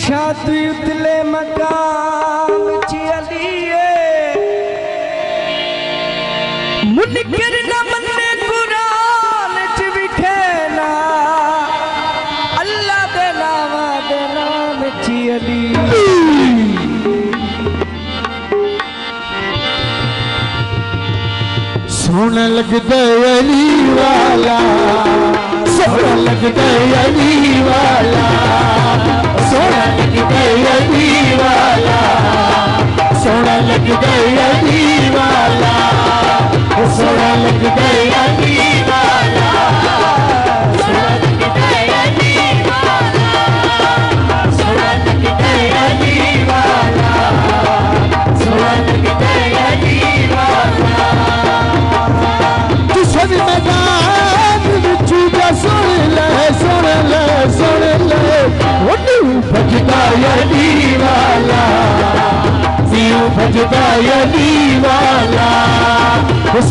छाती उतले मकाम चियलिए मुनकर न मन्ने कुरान च बिठेना अल्लाह दे नाम चियलिए सोना लगदा अली वाला सोना लगदा अली वाला सोना लगदा अली वाला सोना लगदा अली वाला सोना लगदा अली वाला सोना लगदा अली वाला सोना लगदा अली वाला सोना लगदा अली वाला जिस मैदान विच सुन ले भजदा अली वाला जीव भजदा अली वाला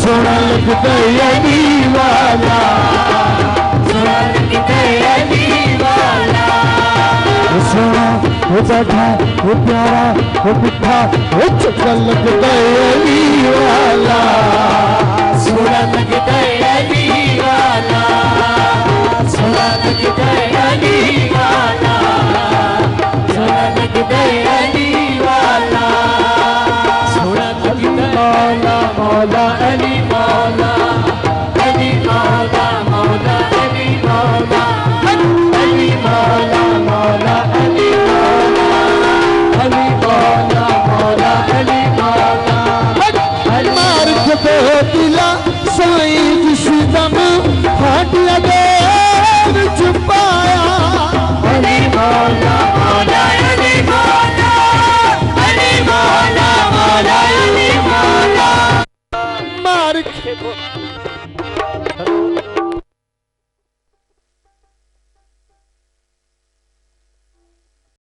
सोना लगदा अली वाला सोना लगदा अली वाला सोना वो बैठा वो प्यारा वो मिठा वो चक्कर लगदा अली वाला सोना लगदा अली वाला सोना लगदा अली वाला सोना लगदा अली वाला सोना लगदा मौला मौला अली मौला अली मौला मौला अली मौला अली मौला मौला अली मौला अली मौला मौला अली मौला मार के दिला साईं जिस दम फाटिया दे छुपाया अली मौला मौला अली मौला अली मौला मौला अली मौला मार के